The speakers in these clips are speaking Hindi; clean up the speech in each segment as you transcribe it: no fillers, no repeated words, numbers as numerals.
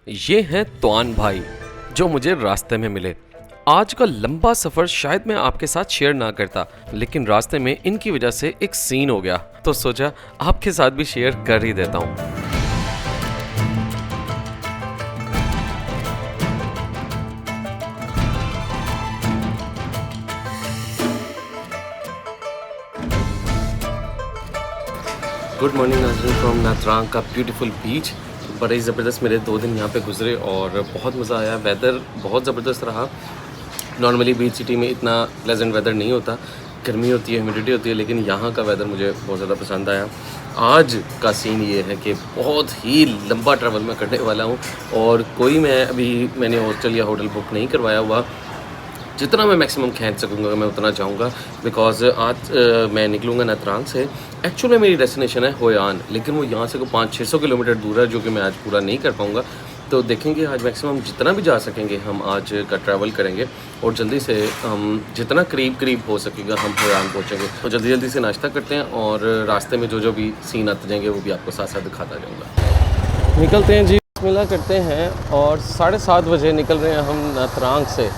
ये हैं तोआन भाई जो मुझे रास्ते में मिले। आज का लंबा सफ़र शायद मैं आपके साथ शेयर ना करता, लेकिन रास्ते में इनकी वजह से एक सीन हो गया तो सोचा आपके साथ भी शेयर कर ही देता हूँ। गुड मॉर्निंग नाज़रीन फ्रॉम नात्रांग का ब्यूटीफुल बीच। बड़े ही ज़बरदस्त मेरे 2 दिन यहाँ पे गुजरे और बहुत मज़ा आया। वेदर बहुत ज़बरदस्त रहा। नॉर्मली बीच सिटी में इतना प्लेजेंट वेदर नहीं होता, गर्मी होती है, ह्यूमिडिटी होती है, लेकिन यहाँ का वेदर मुझे बहुत ज़्यादा पसंद आया। आज का सीन ये है कि बहुत ही लंबा ट्रैवल मैं करने वाला हूँ और मैंने हॉस्टल या होटल बुक नहीं करवाया हुआ। जितना मैं मैक्सिमम खींच सकूँगा मैं उतना चाहूँगा, बिकॉज आज मैं निकलूँगा नात्रांग से। एक्चुअल में मेरी डेस्टिनेशन है होय आन, लेकिन वो यहाँ से को 500-600 किलोमीटर दूर है, जो कि मैं आज पूरा नहीं कर पाऊँगा। तो देखेंगे आज मैक्सिमम जितना भी जा सकेंगे हम आज का ट्रैवल करेंगे और जल्दी से हम जितना करीब हो सकेगा हम होय आन पहुँचेंगे। तो जल्दी से नाश्ता करते हैं और रास्ते में जो भी सीन आते जाएंगे वो भी आपको साथ साथ दिखाता जाऊँगा। निकलते हैं जी, मिला करते हैं और 7:30 बजे निकल रहे हैं हम नात्रांग से।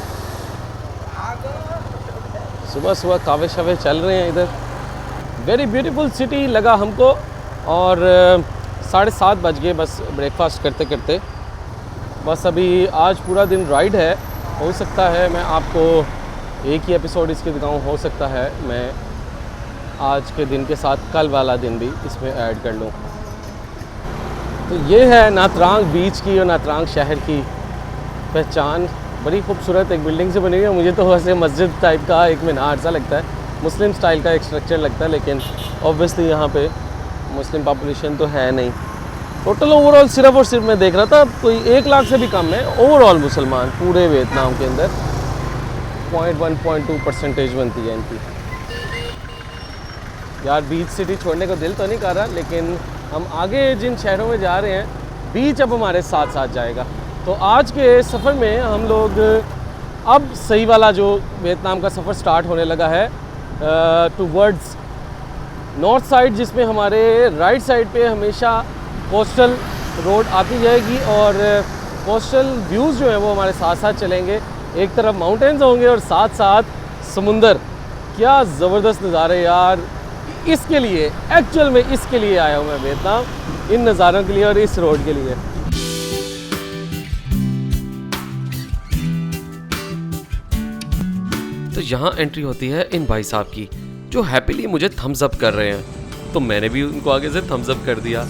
सुबह कावे शावे चल रहे हैं इधर। वेरी ब्यूटीफुल सिटी लगा हमको और 7:30 बज गए बस ब्रेकफास्ट करते करते। बस अभी आज पूरा दिन राइड है। हो सकता है मैं आपको एक ही एपिसोड इसके दिखाऊं, हो सकता है मैं आज के दिन के साथ कल वाला दिन भी इसमें ऐड कर लूं। तो ये है नात्रांग बीच की और नात्रांग शहर की पहचान। बड़ी खूबसूरत एक बिल्डिंग से बनी हुई है। मुझे तो वैसे मस्जिद टाइप का एक मीनार सा लगता है, मुस्लिम स्टाइल का एक स्ट्रक्चर लगता है, लेकिन ऑब्वियसली यहाँ पे मुस्लिम पॉपुलेशन तो है नहीं। टोटल ओवरऑल सिर्फ और सिर्फ मैं देख रहा था कोई 1 लाख से भी कम है ओवरऑल मुसलमान पूरे वियतनाम के अंदर। 0.1-0.2% बनती है इनकी। यार बीच सिटी छोड़ने को दिल तो नहीं कर रहा, लेकिन हम आगे जिन शहरों में जा रहे हैं बीच अब हमारे साथ साथ जाएगा। तो आज के सफ़र में हम लोग अब सही वाला जो वियतनाम का सफ़र स्टार्ट होने लगा है टूवर्ड्स नॉर्थ साइड, जिसमें हमारे राइट साइड पे हमेशा कोस्टल रोड आती जाएगी और कोस्टल व्यूज़ जो हैं वो हमारे साथ साथ चलेंगे। एक तरफ माउंटेन्स होंगे और साथ साथ समुंदर। क्या ज़बरदस्त नज़ारे यार। इसके लिए एक्चुअल में इसके लिए आया हूँ मैं वियतनाम, इन नज़ारों के लिए और इस रोड के लिए। तो यहाँ एंट्री होती है इन भाई साहब की, जो हैप्पीली मुझे थम्स अप कर रहे हैं, तो मैंने भी उनको आगे से थम्स अप कर दिया।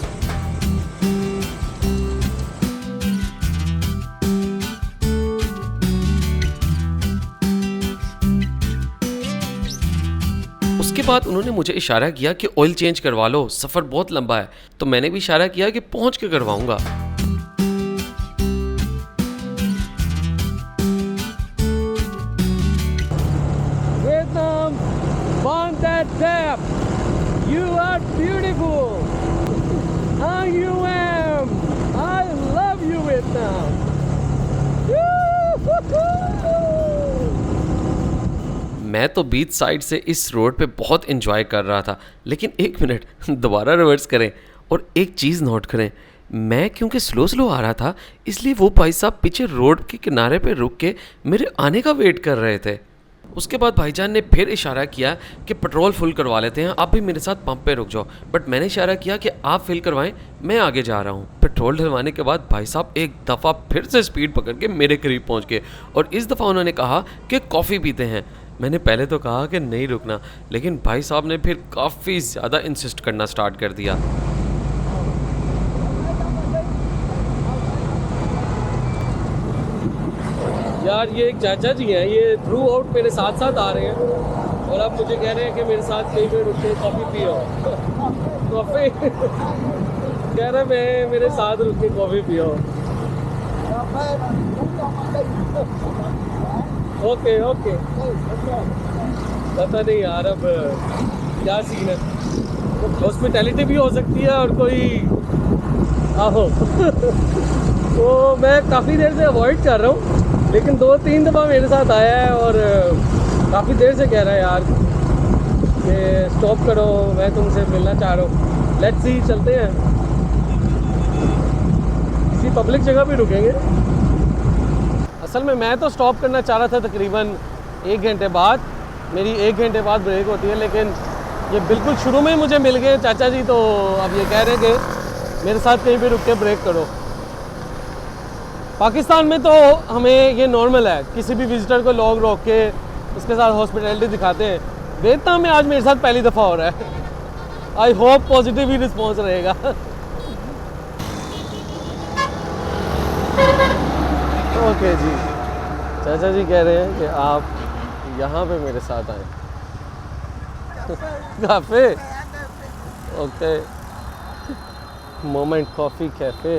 उसके बाद उन्होंने मुझे इशारा किया कि ऑयल चेंज करवा लो, सफ़र बहुत लंबा है। तो मैंने भी इशारा किया कि पहुँच के करवाऊँगा। Tap. You are beautiful. How you am. I love you Vietnam. मैं तो बीच साइड से इस रोड पे बहुत एंजॉय कर रहा था, लेकिन 1 मिनट दोबारा रिवर्स करें और एक चीज़ नोट करें। मैं क्योंकि स्लो आ रहा था, इसलिए वो भाई साहब पीछे रोड के किनारे पे रुक के मेरे आने का वेट कर रहे थे। उसके बाद भाईजान ने फिर इशारा किया कि पेट्रोल फुल करवा लेते हैं, आप भी मेरे साथ पंप पे रुक जाओ। बट मैंने इशारा किया कि आप फिल करवाएं, मैं आगे जा रहा हूँ। पेट्रोल डलवाने के बाद भाई साहब एक दफ़ा फिर से स्पीड पकड़ के मेरे करीब पहुँच गए और इस दफ़ा उन्होंने कहा कि कॉफ़ी पीते हैं। मैंने पहले तो कहा कि नहीं रुकना, लेकिन भाई साहब ने फिर काफ़ी ज़्यादा इंसिस्ट करना स्टार्ट कर दिया। यार ये एक चाचा जी हैं, ये थ्रू आउट मेरे साथ साथ आ रहे हैं और अब मुझे कह रहे हैं कि मेरे साथ कहीं पे रुक के कॉफ़ी पियो। कॉफ़ी कह रहे मैं मेरे साथ रुक के कॉफ़ी पियो। ओके पता नहीं यार अब क्या सीन है। हॉस्पिटैलिटी भी हो सकती है और कोई आहो। तो मैं काफ़ी देर से अवॉइड कर रहा हूँ, लेकिन 2-3 दफ़ा मेरे साथ आया है और काफ़ी देर से कह रहा है यार कि स्टॉप करो, मैं तुमसे मिलना चाह रहा हूँ। लेट्स सी, चलते हैं। इसी पब्लिक जगह पे रुकेंगे। असल में मैं तो स्टॉप करना चाह रहा था तकरीबन 1 घंटे बाद, मेरी 1 घंटे बाद ब्रेक होती है, लेकिन ये बिल्कुल शुरू में ही मुझे मिल गए चाचा जी, तो अब ये कह रहे हैं कि मेरे साथ कहीं भी रुक के ब्रेक करो। पाकिस्तान में तो हमें ये नॉर्मल है, किसी भी विजिटर को लोग रोक के उसके साथ हॉस्पिटैलिटी दिखाते हैं। वियतनाम में आज मेरे साथ पहली दफ़ा हो रहा है। I hope positive he response रहेगा। ओके जी, चाचा जी कह रहे हैं कि आप यहाँ पे मेरे साथ आए। Cafe okay, moment coffee cafe.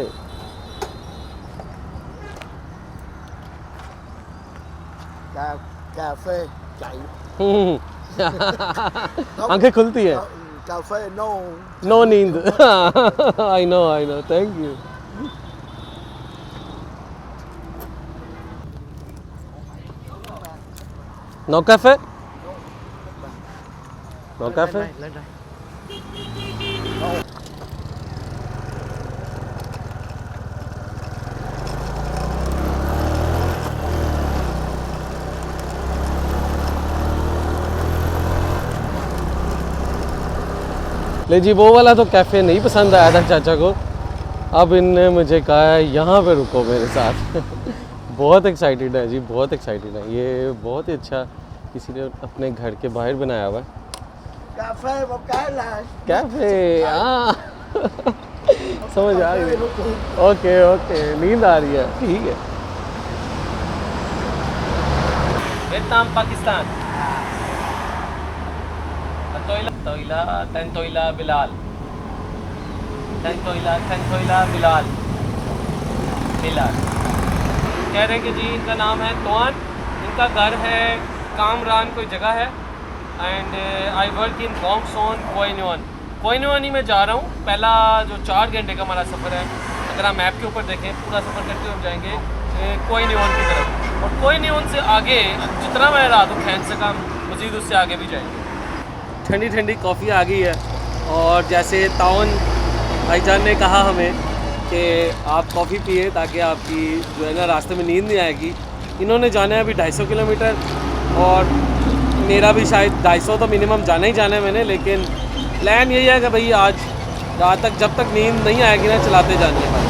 Cafe chạy आंखें खुलती है। cafe no नो नींद। I know, thank you. No cafe, no cafe. lên đây ले जी, वो वाला तो कैफ़े नहीं पसंद आया था चाचा को। अब इनने मुझे कहा है यहाँ पे रुको मेरे साथ। बहुत एक्साइटेड है जी, बहुत एक्साइटेड है। ये बहुत ही अच्छा किसी ने अपने घर के बाहर बनाया हुआ है cà phê một cái là cafe. हाँ समझ आ गई। ओके ओके, नींद आ रही है, ठीक है। वियतनाम पाकिस्तान। तोइला तनतोइला बिलाल, तनतोइला बिलाल बिलाल कह रहे हैं कि जी इनका नाम है तोआन, इनका घर है कामरान कोई जगह है, एंड आई वर्क इन गोंगसोन कोइनवन ही मैं जा रहा हूँ। पहला जो 4 घंटे का हमारा सफ़र है, अगर हम मैप के ऊपर देखें पूरा सफ़र करके हम जाएंगे कोइनवन की तरफ, और कोइनवन से आगे जितना मैं रात को खींच सका मज़ीद उससे आगे भी जाएंगे। ठंडी ठंडी कॉफ़ी आ गई है, और जैसे ताउन भाईजान ने कहा हमें कि आप कॉफ़ी पिए ताकि आपकी जो है ना रास्ते में नींद नहीं आएगी। इन्होंने जाना है अभी 250 किलोमीटर, और मेरा भी शायद 250 तो मिनिमम जाना ही जाना है मैंने, लेकिन प्लान यही है कि भाई आज रात तक जब तक नींद नहीं आएगी ना चलाते जानी है भाई।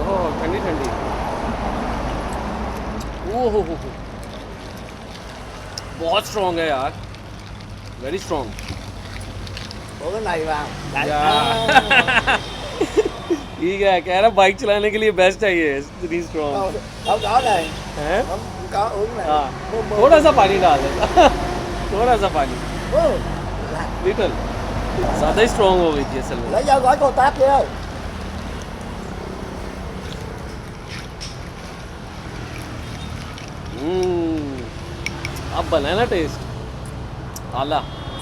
ओह ठंडी ठंडी, ओह हो बहुत स्ट्रॉन्ग है यार, very strong. của cái này vào Đấy. ठीक है, कह रहा बाइक चलाने के लिए बेस्ट है ये, इतनी स्ट्रॉन्ग Không có này है। không có uống này हाँ, Mua- mua- थोड़ा सा पानी डाल देता। थोड़ा सा पानी, mua. लिटल, ज़्यादा ही स्ट्रॉन्ग हो गई थी असल में। Lấy dao gói cô táp chưa अब बना है ना टेस्ट आला।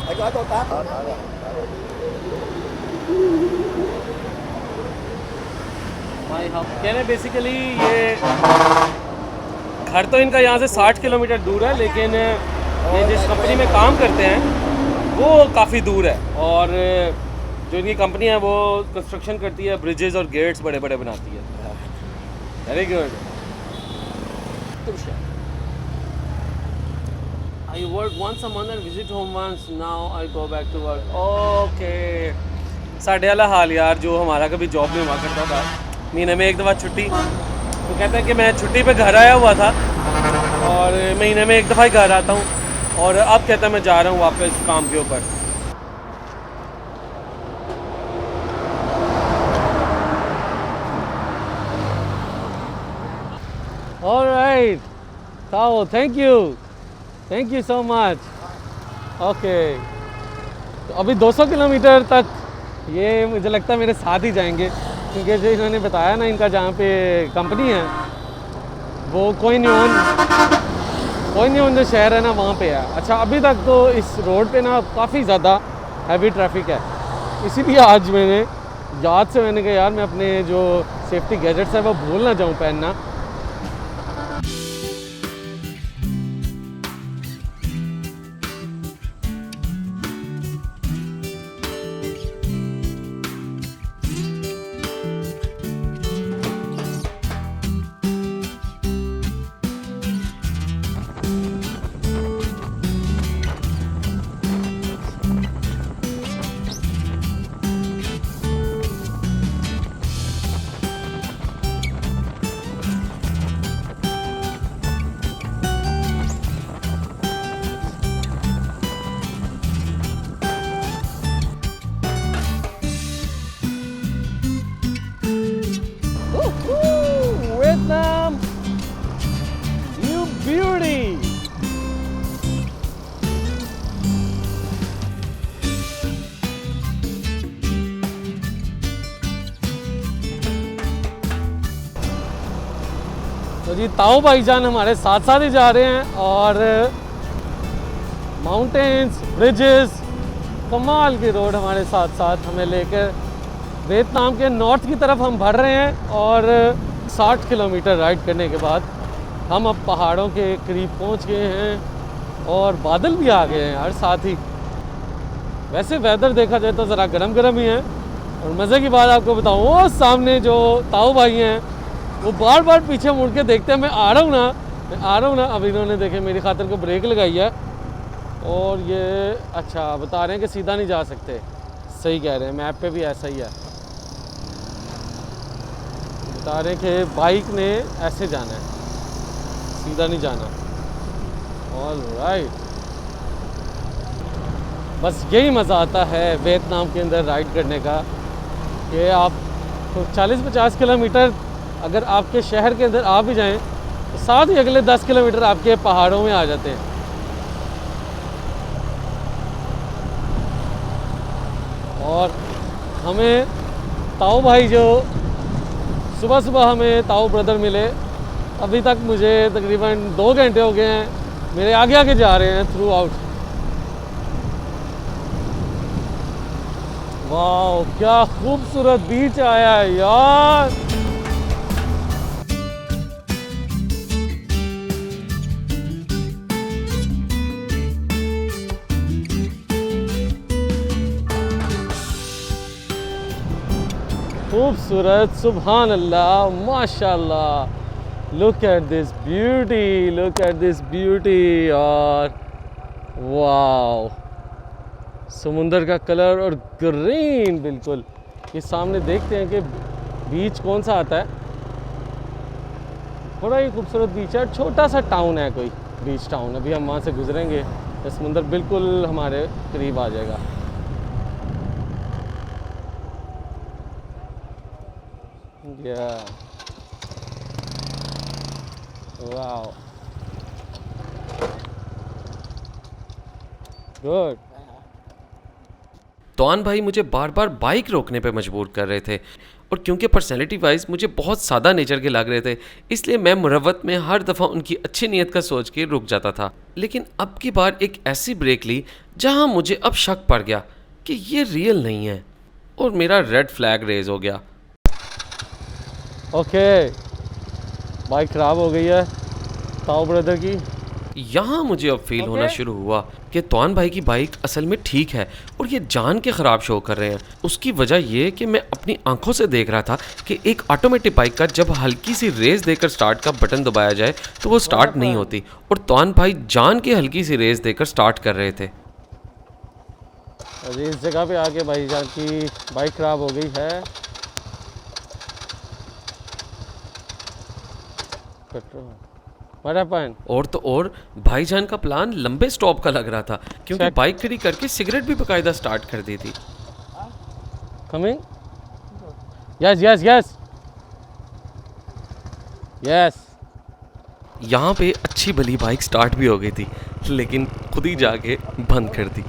Lấy gói cô táp भाई हम कह रहे बेसिकली ये घर तो इनका यहाँ से 60 किलोमीटर दूर है, लेकिन ये जिस कंपनी में काम करते हैं वो काफ़ी दूर है, और जो इनकी कंपनी है वो कंस्ट्रक्शन करती है, ब्रिजेस और गेट्स बड़े बड़े बनाती है। Very good. I work once a month and visit home once. Now I go back to work. Okay. साढ़े वाला हाल यार, जो हमारा कभी जॉब में हुआ करता था, महीने में एक दफ़ा छुट्टी, तो कहते हैं कि मैं छुट्टी पे घर आया हुआ था और महीने में एक दफ़ा ही घर आता हूँ, और अब कहता है मैं जा रहा हूँ वापस काम के ऊपर। Alright, Tao, thank you so much. Okay, तो अभी 200 किलोमीटर तक ये मुझे लगता है मेरे साथ ही जाएंगे, क्योंकि जो इन्होंने बताया ना इनका जहाँ पे कंपनी है वो कोइन्योन जो शहर है ना वहाँ पे है। अच्छा, अभी तक तो इस रोड पे ना काफ़ी ज़्यादा हैवी ट्रैफिक है, इसीलिए आज मैंने याद से मैंने कहा यार मैं अपने जो सेफ्टी गैजेट्स है वो भूल ना जाऊँ पहनना। तो जी ताऊ भाईजान हमारे साथ साथ ही जा रहे हैं और माउंटेन्स ब्रिजेस कमाल की रोड हमारे साथ साथ हमें लेकर वियतनाम के नॉर्थ की तरफ हम बढ़ रहे हैं। और 60 किलोमीटर राइड करने के बाद हम अब पहाड़ों के करीब पहुंच गए हैं और बादल भी आ गए हैं यार साथ ही। वैसे वेदर देखा जाए तो ज़रा गर्म गर्म ही है। और मज़े की बात आपको बताऊँ, वो सामने जो ताऊ भाई हैं वो बार बार पीछे मुड़ के देखते हैं मैं आ रहा हूँ ना। अब इन्होंने देखे मेरी खातिर को ब्रेक लगाई है और ये अच्छा बता रहे हैं कि सीधा नहीं जा सकते। सही कह रहे हैं, मैप पे भी ऐसा ही है, बता रहे हैं कि बाइक ने ऐसे जाना है, सीधा नहीं जाना। ऑल राइट, बस यही मज़ा आता है वियतनाम के अंदर राइड करने का कि आप तो 40-50 किलोमीटर अगर आपके शहर के अंदर आ भी जाएं तो साथ ही अगले 10 किलोमीटर आपके पहाड़ों में आ जाते हैं। और हमें ताऊ भाई जो सुबह सुबह हमें ताऊ ब्रदर मिले, अभी तक मुझे तकरीबन 2 घंटे हो गए हैं, मेरे आगे आगे जा रहे हैं थ्रू आउट। वाह क्या खूबसूरत बीच आया है यार। खूबसूरत, सुभान अल्लाह, माशाल्लाह। लुक एट दिस ब्यूटी और वाओ, समुंदर का कलर और ग्रीन बिल्कुल। ये सामने देखते हैं कि बीच कौन सा आता है, बड़ा ही खूबसूरत बीच है। छोटा सा टाउन है, कोई बीच टाउन। अभी हम वहाँ से गुजरेंगे तो समुंदर बिल्कुल हमारे करीब आ जाएगा। Wow good. तोआन भाई मुझे बार बार बाइक रोकने पे मजबूर कर रहे थे और क्योंकि पर्सनैलिटी वाइज मुझे बहुत सादा नेचर के लग रहे थे, इसलिए मैं मुरव्वत में हर दफ़ा उनकी अच्छी नीयत का सोच के रुक जाता था। लेकिन अब की बार एक ऐसी ब्रेक ली जहां मुझे अब शक पड़ गया कि ये रियल नहीं है और मेरा रेड फ्लैग रेज हो गया। ओके, बाइक ख़राब हो गई है ताऊ ब्रदर की। यहाँ मुझे अब फील होना शुरू हुआ कि तोआन भाई की बाइक असल में ठीक है और ये जान के ख़राब शो कर रहे हैं। उसकी वजह ये कि मैं अपनी आंखों से देख रहा था कि एक ऑटोमेटिक बाइक का जब हल्की सी रेस देकर स्टार्ट का बटन दबाया जाए तो वो स्टार्ट नहीं होती, और तोआन भाई जान के हल्की सी रेस देकर स्टार्ट कर रहे थे। अरे इस जगह पे आके भाईजान की बाइक ख़राब हो गई है। और तो और भाईजान का प्लान लंबे स्टॉप का लग रहा था क्योंकि बाइक खड़ी करके सिगरेट भी बकायदा स्टार्ट कर दी थी। Coming, yes yes yes yes. यहाँ पे अच्छी भली बाइक स्टार्ट भी हो गई थी लेकिन खुद ही जाके बंद कर दी।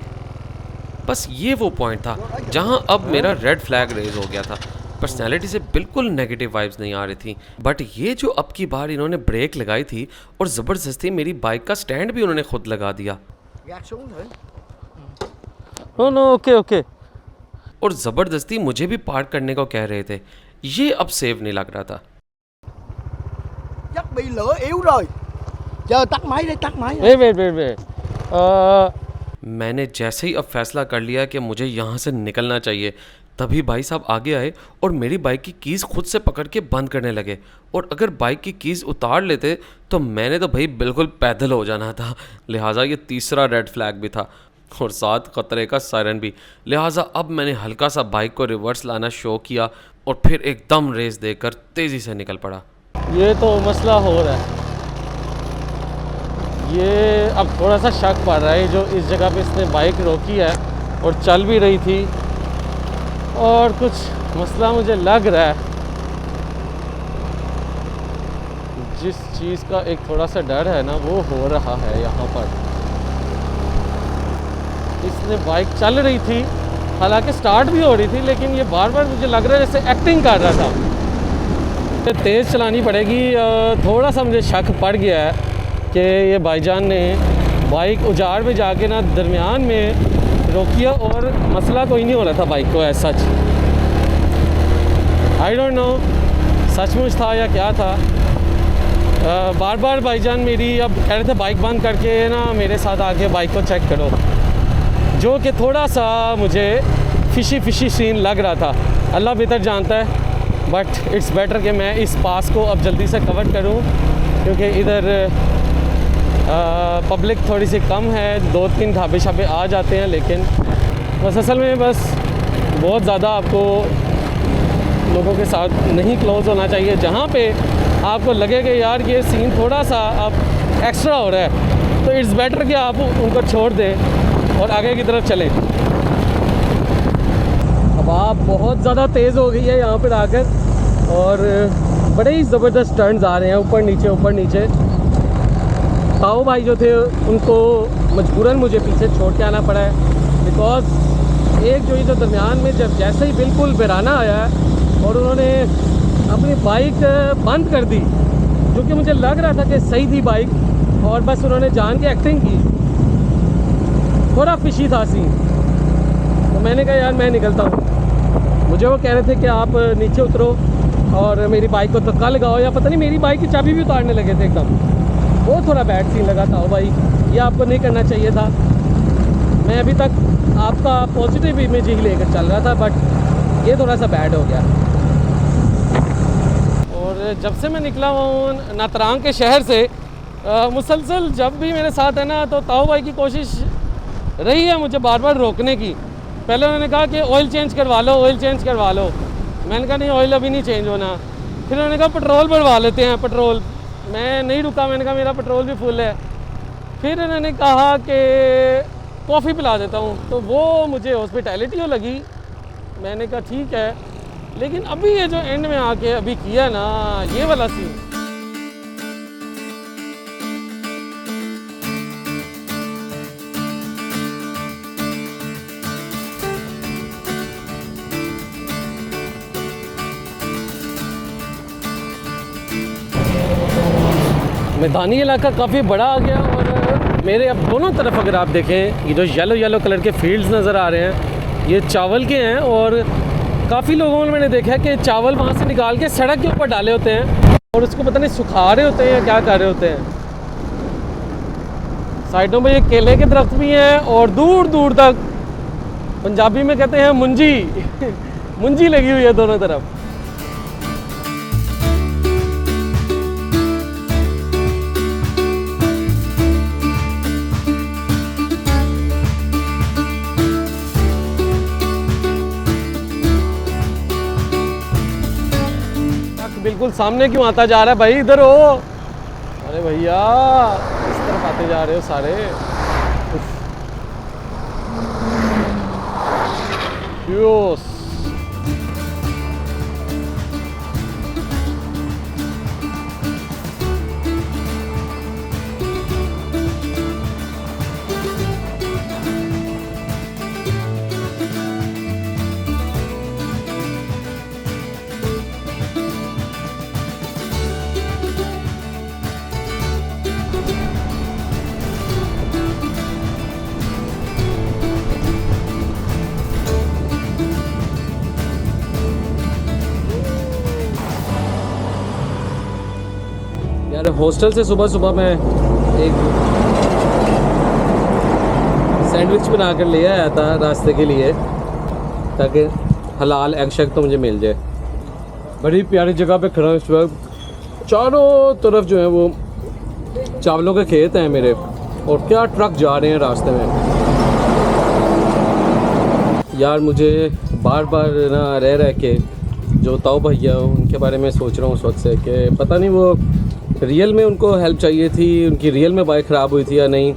बस ये वो पॉइंट था जहाँ अब मेरा रेड फ्लैग रेज हो गया था। पर्सनैलिटी से बिल्कुल नेगेटिव वाइब्स नहीं आ रही थी, बट ये जो अब की बार इन्होंने ब्रेक लगाई थी और ज़बरदस्ती मेरी बाइक का स्टैंड भी उन्होंने खुद लगा दिया। No no, okay okay. और ज़बरदस्ती मुझे भी पार्क करने को कह रहे थे। ये अब सेफ नहीं लग रहा था। Chắc bị lửa yếu rồi. Chờ tắt máy đi, tắt máy. Wait. मैंने जैसे ही अब फैसला कर लिया कि मुझे यहाँ से निकलना चाहिए, तभी भाई साहब आगे आए और मेरी बाइक की कीज़ खुद से पकड़ के बंद करने लगे। और अगर बाइक की कीज़ उतार लेते तो मैंने तो भाई बिल्कुल पैदल हो जाना था। लिहाजा ये तीसरा रेड फ्लैग भी था और साथ खतरे का सायरन भी। लिहाजा अब मैंने हल्का सा बाइक को रिवर्स लाना शो किया और फिर एकदम रेस देकर तेज़ी से निकल पड़ा। ये तो मसला हो रहा है, ये अब थोड़ा सा शक पड़ रहा है। जो इस जगह पे इसने बाइक रोकी है और चल भी रही थी, और कुछ मसला मुझे लग रहा है। जिस चीज़ का एक थोड़ा सा डर है ना, वो हो रहा है यहाँ पर। इसने बाइक चल रही थी, हालांकि स्टार्ट भी हो रही थी, लेकिन ये बार बार मुझे लग रहा है जैसे एक्टिंग कर रहा था। तेज़ चलानी पड़ेगी। थोड़ा सा मुझे शक पड़ गया है कि ये भाईजान ने बाइक उजाड़ में जाके ना दरमियान में रोकिया और मसला कोई नहीं हो रहा था बाइक को ऐसा सच। आई डोंट नो सचमुच था या क्या था। बार बार भाईजान मेरी अब कह रहे थे बाइक बंद करके ना मेरे साथ आके बाइक को चेक करो, जो कि थोड़ा सा मुझे फिशी सीन लग रहा था। अल्लाह बेहतर जानता है, बट इट्स बेटर कि मैं इस पास को अब जल्दी से कवर करूं, क्योंकि इधर पब्लिक थोड़ी सी कम है, 2-3 ढाबे शाबे आ जाते हैं, लेकिन बस असल में बस बहुत ज़्यादा आपको लोगों के साथ नहीं क्लोज़ होना चाहिए। जहाँ पे आपको लगे कि यार ये सीन थोड़ा सा अब एक्स्ट्रा हो रहा है, तो इट्स बेटर कि आप उनको छोड़ दें और आगे की तरफ चलें। अब आप बहुत ज़्यादा तेज़ हो गई है यहाँ पर आकर, और बड़े ही ज़बरदस्त टर्न्स आ रहे हैं, ऊपर नीचे। ताऊ भाई जो थे उनको मजबूरन मुझे पीछे छोड़ के आना पड़ा है, बिकॉज़ एक जो ये जो दरमियान में जब जैसे ही बिल्कुल बेराना आया है और उन्होंने अपनी बाइक बंद कर दी, जो कि मुझे लग रहा था कि सही थी बाइक, और बस उन्होंने जान के एक्टिंग की। थोड़ा फिशी था सीन, तो मैंने कहा यार मैं निकलता हूँ। मुझे वो कह रहे थे कि आप नीचे उतरो और मेरी बाइक को धक्का लगाओ, या पता नहीं मेरी बाइक की चाबी भी उतारने लगे थे एकदम। वो थोड़ा बैड सीन लगा था। ओ भाई, ये आपको नहीं करना चाहिए था। मैं अभी तक आपका पॉजिटिव इमेज ही लेकर चल रहा था, बट ये थोड़ा सा बैड हो गया। और जब से मैं निकला हूँ नात्रांग के शहर से, मुसलसल जब भी मेरे साथ है ना, तो ताऊ भाई की कोशिश रही है मुझे बार बार रोकने की। पहले उन्होंने कहा कि ऑयल चेंज करवा लो। मैंने कहा नहीं, ऑयल अभी नहीं चेंज होना। फिर उन्होंने कहा पेट्रोल भरवा लेते हैं, पेट्रोल। मैं नहीं रुका, मैंने कहा मेरा पेट्रोल भी फुल है। फिर उन्होंने कहा कि कॉफ़ी पिला देता हूँ, तो वो मुझे हॉस्पिटैलिटी लगी। मैंने कहा ठीक है, लेकिन अभी ये जो एंड में आके अभी किया ना, ये वाला सीन, मैदानी इलाका काफ़ी बड़ा आ गया। और मेरे अब दोनों तरफ अगर आप देखें, ये जो येलो कलर के फील्ड्स नज़र आ रहे हैं, ये चावल के हैं। और काफ़ी लोगों ने मैंने देखा है कि चावल वहाँ से निकाल के सड़क के ऊपर डाले होते हैं और उसको पता नहीं सुखा रहे होते हैं या क्या कर रहे होते हैं। साइडों में ये केले के दरख्त भी हैं, और दूर दूर तक पंजाबी में कहते हैं मुंजी मुंजी लगी हुई है दोनों तरफ। बिल्कुल सामने क्यों आता जा रहा है भाई, इधर हो। अरे भैया इस तरफ आते जा रहे हो सारे। योस यार, हॉस्टल से सुबह मैं एक सैंडविच बना कर ले आया था रास्ते के लिए, ताकि हलाल एग शेक तो मुझे मिल जाए। बड़ी प्यारी जगह पे खड़ा इस वक्त। चारों तरफ जो है वो चावलों के खेत हैं मेरे, और क्या ट्रक जा रहे हैं रास्ते में। यार मुझे बार बार ना रह के जो ताऊ भैया उनके बारे में सोच रहा हूँ उस वक्त से, कि पता नहीं वो रियल में उनको हेल्प चाहिए थी, उनकी रियल में बाइक ख़राब हुई थी या नहीं,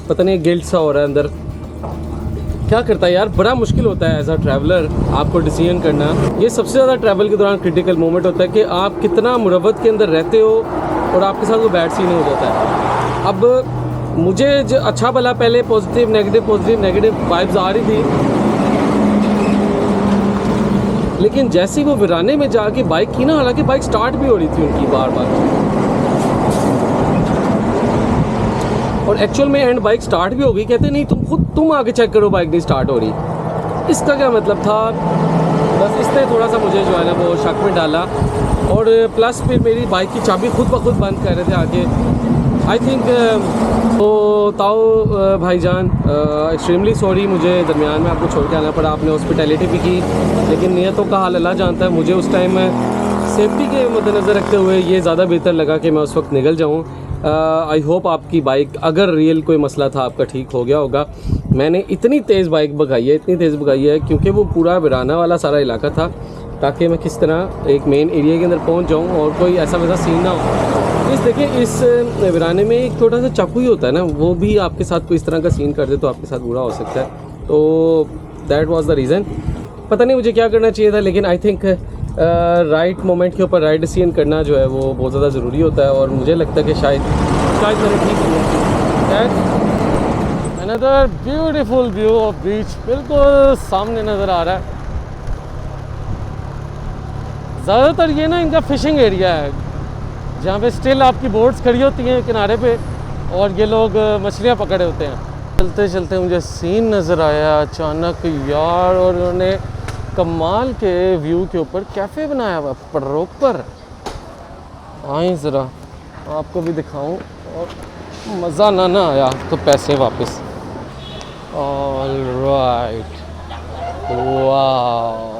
पता नहीं। गिल्ट सा हो रहा है अंदर। क्या करता है यार, बड़ा मुश्किल होता है एज अ ट्रैवलर आपको डिसीजन करना। ये सबसे ज़्यादा ट्रैवल के दौरान क्रिटिकल मोमेंट होता है कि आप कितना मुरवत के अंदर रहते हो और आपके साथ वो बैड सीन हो जाता है। अब मुझे जो अच्छा भला पहले पॉजिटिव नेगेटिव वाइब्स आ रही थी, लेकिन जैसे ही वो वीराने में जाके बाइक की ना, हालांकि बाइक स्टार्ट भी हो रही थी उनकी बार बार, और एक्चुअल में एंड बाइक स्टार्ट भी हो गई। कहते नहीं तुम आके चेक करो बाइक नहीं स्टार्ट हो रही। इसका क्या मतलब था? बस इसने थोड़ा सा मुझे जो है ना वो शक में डाला, और प्लस फिर मेरी बाइक की चाबी खुद ब खुद बंद कर रहे थे आके। आई थिंक तो ताऊ भाईजान एक्सट्रीमली सॉरी, मुझे दरमियान में आपको छोड़ के आना पड़ा। आपने हॉस्पिटैलिटी भी की, लेकिन नियतों का हाल अल्लाह जानता है। मुझे उस टाइम सेफ्टी के मद्देनज़र रखते हुए ये ज़्यादा बेहतर लगा कि मैं उस वक्त निकल जाऊँ। आई होप आपकी बाइक, अगर रियल कोई मसला था आपका, ठीक हो गया होगा। मैंने इतनी तेज़ बाइक भगाई है, इतनी तेज़ भगाई है क्योंकि वो पूरा वीराना वाला सारा इलाका था, ताकि मैं किस तरह एक मेन एरिया के अंदर पहुंच जाऊं और कोई ऐसा वैसा सीन ना हो। इस देखिए, इस वीराने में एक छोटा सा चाकू ही होता है ना, वो भी आपके साथ कोई इस तरह का सीन कर दे तो आपके साथ बुरा हो सकता है। तो दैट वाज द रीज़न। पता नहीं मुझे क्या करना चाहिए था, लेकिन आई थिंक राइट मोमेंट के ऊपर राइट डिसीजन करना जो है वो बहुत ज़्यादा ज़रूरी होता है, और मुझे लगता है कि शायद मैंने ठीक किया। अनदर ब्यूटीफुल व्यू ऑफ बीच बिल्कुल सामने नज़र आ रहा है। ज़्यादातर ये ना इनका फ़िशिंग एरिया है, जहाँ पे स्टिल आपकी बोट्स खड़ी होती हैं किनारे पे, और ये लोग मछलियाँ पकड़े होते हैं। चलते चलते मुझे सीन नज़र आया अचानक यार, और उन्होंने कमाल के व्यू के ऊपर कैफ़े बनाया हुआ प्रॉपर। आए ज़रा आपको भी दिखाऊं, और मज़ा ना आया तो पैसे वापस। ऑल राइट, वाह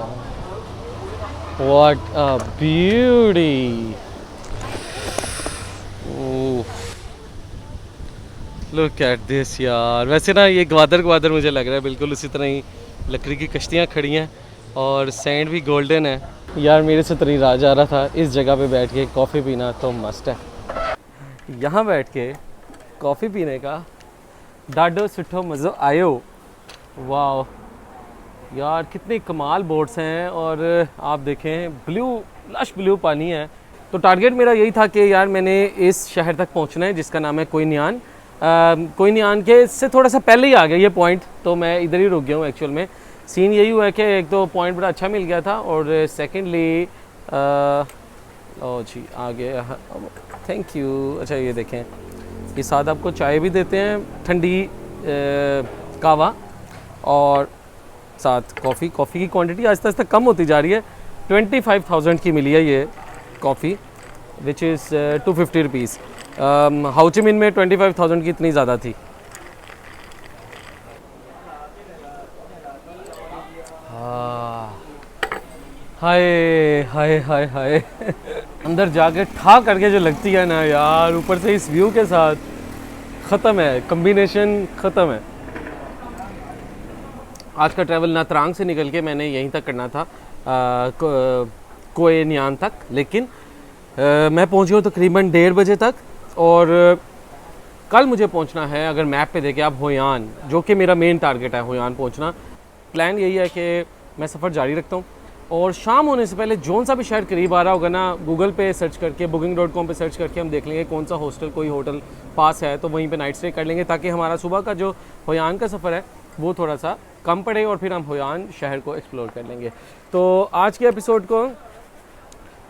what a beauty, look at this यार। वैसे ना ये ग्वादर मुझे लग रहा है, बिल्कुल उसी तरह ही लकड़ी की कश्तियाँ खड़ी हैं, और सैंड भी गोल्डन है। यार मेरे से तरी राज आ रहा था इस जगह पे बैठ के कॉफ़ी पीना तो मस्ट है। यहाँ बैठ के कॉफ़ी पीने का ॾाढो सुठो मज़ो आयो। वाह यार, कितनी कमाल बोट्स हैं, और आप देखें लश ब्लू पानी है। तो टारगेट मेरा यही था कि यार मैंने इस शहर तक पहुंचना है जिसका नाम है कोयनियान। कोयनियान के से थोड़ा सा पहले ही आ गया ये पॉइंट, तो मैं इधर ही रुक गया हूँ। एक्चुअल में सीन यही हुआ है कि एक तो पॉइंट बड़ा अच्छा मिल गया था, और सेकेंडली ओ जी आ गया, थैंक यू। अच्छा ये देखें, ये साथ आपको चाय भी देते हैं, ठंडी कावा, और साथ कॉफ़ी की क्वांटिटी आहिस्ता आहिस्ता कम होती जा रही है। 25,000 की मिली है ये कॉफ़ी, विच इज़ 250 रुपीज़। हाउचिमिन में 25,000 की इतनी ज़्यादा थी। हाय हाय हाय हाय अंदर जाके ठा करके जो लगती है ना यार, ऊपर से इस व्यू के साथ, ख़त्म है, कम्बिनेशन ख़त्म है। आज का ट्रैवल नात्रांग से निकल के मैंने यहीं तक करना था, कोयनियान तक, लेकिन मैं पहुंच गया तकरीबन 1:30 बजे तक, और कल मुझे पहुंचना है, अगर मैप पे देखें आप, होयान, जो कि मेरा मेन टारगेट है होयान पहुंचना। प्लान यही है कि मैं सफ़र जारी रखता हूं, और शाम होने से पहले जौन सा भी शहर करीब आ रहा होगा ना, गूगल पे सर्च करके, booking.com पे सर्च करके हम देख लेंगे कौन सा हॉस्टल, कोई होटल पास है तो वहीं पे नाइट स्टे कर लेंगे, ताकि हमारा सुबह का जो होयान का सफ़र है वो थोड़ा सा कम पड़े, और फिर हम होयान शहर को एक्सप्लोर कर लेंगे। तो आज के एपिसोड को,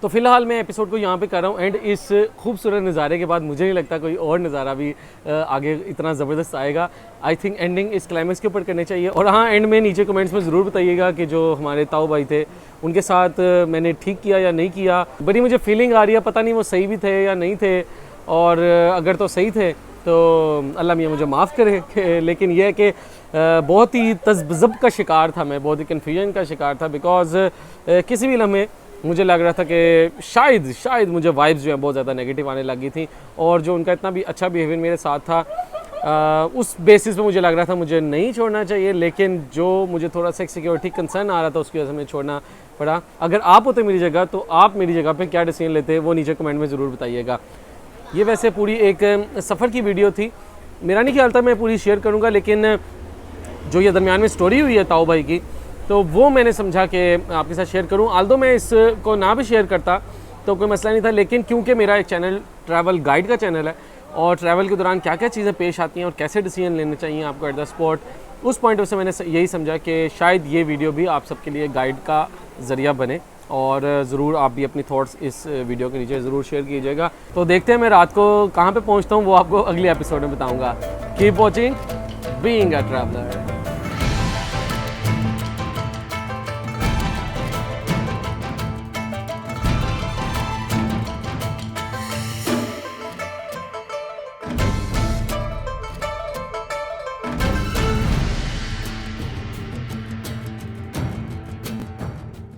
तो फ़िलहाल मैं एपिसोड को यहाँ पे कर रहा हूँ एंड। इस खूबसूरत नज़ारे के बाद मुझे नहीं लगता कोई और नज़ारा भी आगे इतना ज़बरदस्त आएगा। आई थिंक एंडिंग इस क्लाइमेक्स के ऊपर करनी चाहिए। और हाँ, एंड में नीचे कमेंट्स में ज़रूर बताइएगा कि जो हमारे ताऊ भाई थे उनके साथ मैंने ठीक किया या नहीं किया। बड़ी मुझे फीलिंग आ रही है, पता नहीं वो सही भी थे या नहीं थे, और अगर तो सही थे तो अल्लाह मियाँ मुझे माफ़ करे। लेकिन यह है कि बहुत ही तज़ब्ज़ब का शिकार था मैं, बहुत ही कन्फ्यूजन का शिकार था, बिकॉज़ किसी भी लम्हे मुझे लग रहा था कि शायद मुझे वाइब्स जो है बहुत ज़्यादा नेगेटिव आने लगी थी, और जो उनका इतना भी अच्छा बिहेवियर मेरे साथ था उस बेसिस पे मुझे लग रहा था मुझे नहीं छोड़ना चाहिए। लेकिन जो मुझे थोड़ा सा सिक्योरिटी कंसर्न आ रहा था उसकी वजह से मुझे छोड़ना पड़ा। अगर आप होते मेरी जगह तो आप मेरी जगह पे क्या डिसीजन लेते, वो नीचे कमेंट में ज़रूर बताइएगा। ये वैसे पूरी एक सफ़र की वीडियो थी, मेरा नहीं ख्याल था मैं पूरी शेयर करूँगा, लेकिन जो ये दरमियान में स्टोरी हुई है ताऊ भाई की, तो वो मैंने समझा कि आपके साथ शेयर करूं। आल्दो मैं इसको ना भी शेयर करता तो कोई मसला नहीं था, लेकिन क्योंकि मेरा एक चैनल ट्रैवल गाइड का चैनल है, और ट्रैवल के दौरान क्या क्या चीज़ें पेश आती हैं और कैसे डिसीजन लेने चाहिए आपको एट द स्पॉट, उस पॉइंट से मैंने यही समझा कि शायद ये वीडियो भी आप सबके लिए गाइड का ज़रिया बने, और ज़रूर आप भी अपनी थॉट्स इस वीडियो के नीचे ज़रूर शेयर कीजिएगा। तो देखते हैं मैं रात को कहाँ पे पहुँचता हूँ, वो आपको अगले एपिसोड में बताऊँगा। Keep watching being a traveller.